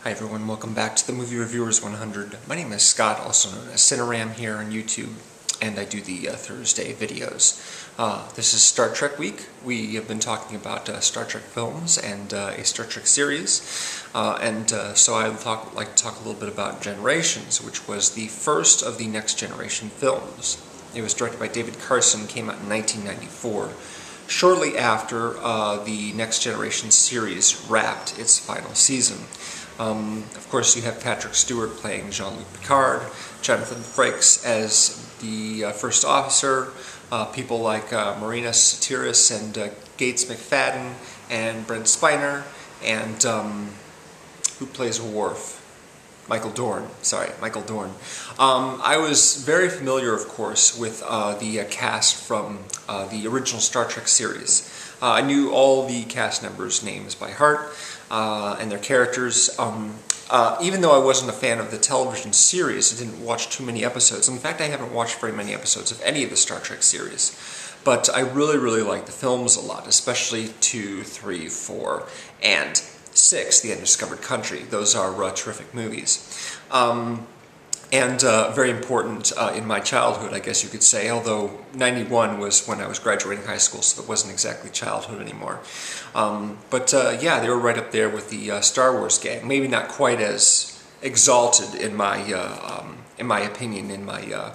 Hi everyone, welcome back to the Movie Reviewers 100. My name is Scott, also known as Cineram here on YouTube, and I do the Thursday videos. This is Star Trek week. We have been talking about Star Trek films and a Star Trek series, so I would like to talk a little bit about Generations, which was the first of the Next Generation films. It was directed by David Carson, came out in 1994. Shortly after the Next Generation series wrapped its final season. Of course, you have Patrick Stewart playing Jean-Luc Picard, Jonathon Frakes as the first officer, people like Marina, Sirtis, and McFadden, and Brent Spiner, and who plays Worf? Michael Dorn. I was very familiar, of course, with the cast from the original Star Trek series. I knew all the cast members' names by heart and their characters. Even though I wasn't a fan of the television series, I didn't watch too many episodes. In fact, I haven't watched very many episodes of any of the Star Trek series. But I really like the films a lot, especially 2, 3, 4, and 6, The Undiscovered Country. Those are terrific movies. And very important in my childhood, I guess you could say, although 91 was when I was graduating high school, so it wasn't exactly childhood anymore. Yeah, they were right up there with the Star Wars gang. Maybe not quite as exalted in my opinion, in my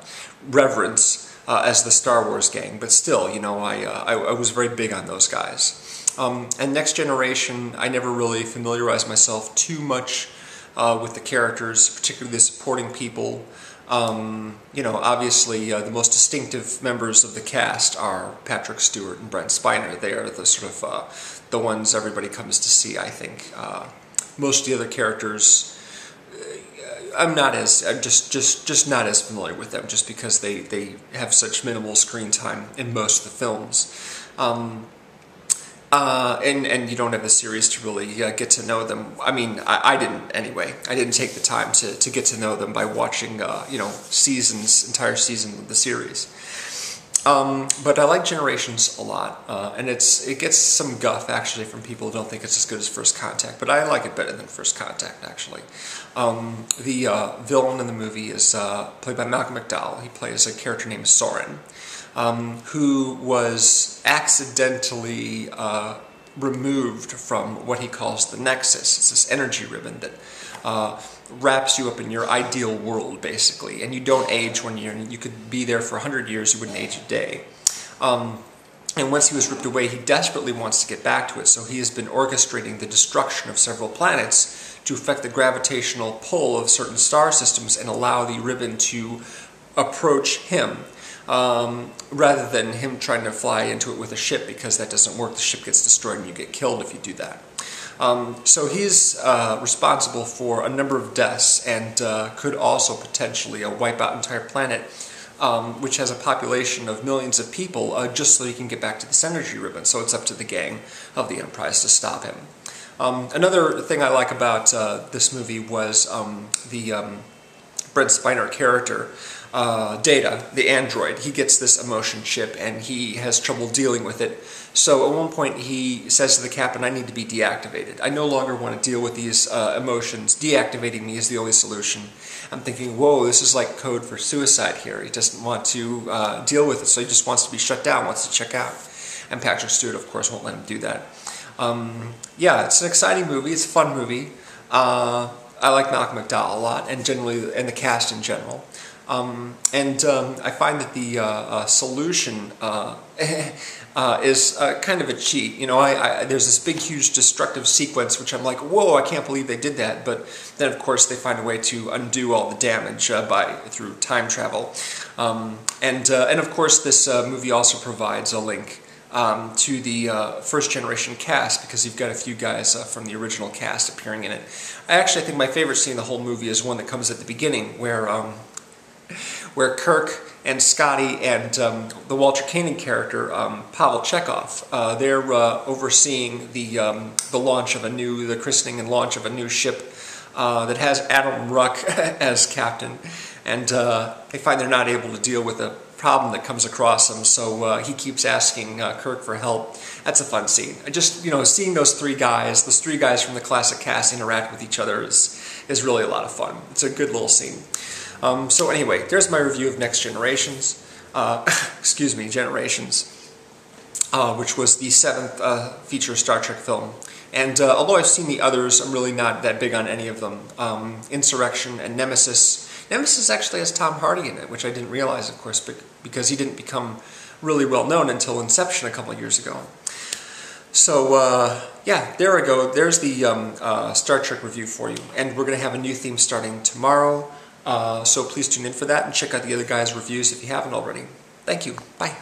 reverence as the Star Wars gang, but still, you know, I was very big on those guys. And Next Generation, I never really familiarized myself too much with the characters, particularly the supporting people. You know, obviously the most distinctive members of the cast are Patrick Stewart and Brent Spiner. They are the sort of the ones everybody comes to see, I think. Most of the other characters, I'm just not as familiar with them, just because they have such minimal screen time in most of the films. And you don't have the series to really get to know them. I mean, I didn't anyway. I didn't take the time to get to know them by watching, you know, entire seasons of the series. But I like Generations a lot, and it gets some guff, actually, from people who don't think it's as good as First Contact, but I like it better than First Contact, actually. The villain in the movie is played by Malcolm McDowell. He plays a character named Soren, who was accidentally removed from what he calls the Nexus. It's this energy ribbon that wraps you up in your ideal world, basically, and you don't age when you could be there for 100 years, you wouldn't age a day. And once he was ripped away, he desperately wants to get back to it, so he has been orchestrating the destruction of several planets to affect the gravitational pull of certain star systems and allow the ribbon to approach him. Rather than him trying to fly into it with a ship, because that doesn't work. The ship gets destroyed and you get killed if you do that. So he's responsible for a number of deaths and could also potentially wipe out an entire planet, which has a population of millions of people, just so he can get back to this energy ribbon. So it's up to the gang of the Enterprise to stop him. Another thing I like about this movie was the Brent Spiner character. Data, the android, he gets this emotion chip and he has trouble dealing with it. So at one point he says to the captain, I need to be deactivated. I no longer want to deal with these emotions. Deactivating me is the only solution. I'm thinking, whoa, this is like code for suicide here. He doesn't want to deal with it, so he just wants to be shut down, wants to check out. And Patrick Stewart, of course, won't let him do that. Yeah, it's an exciting movie. It's a fun movie. I like Malcolm McDowell a lot, and the cast in general. I find that the solution is kind of a cheat. You know, there's this big, huge, destructive sequence, which I'm like, whoa, I can't believe they did that. But then, of course, they find a way to undo all the damage through time travel. And of course, this movie also provides a link to the First Generation cast, because you've got a few guys from the original cast appearing in it. I think my favorite scene in the whole movie is one that comes at the beginning, where Kirk and Scotty and the Walter Koenig character, Pavel Chekhov, they're overseeing the launch of the christening and launch of a new ship that has Adam Ruck as captain, and they find they're not able to deal with a problem that comes across him, so he keeps asking Kirk for help. That's a fun scene. Just, seeing those three guys from the classic cast interact with each other is really a lot of fun. It's a good little scene. So anyway, there's my review of Next Generations. Generations, which was the 7th feature Star Trek film. And although I've seen the others, I'm really not that big on any of them. Insurrection and Nemesis. Nemesis actually has Tom Hardy in it, which I didn't realize, of course, because he didn't become really well known until Inception a couple of years ago. So, yeah, there we go. There's the Star Trek review for you. And we're going to have a new theme starting tomorrow. So please tune in for that and check out the other guys' reviews if you haven't already. Thank you. Bye.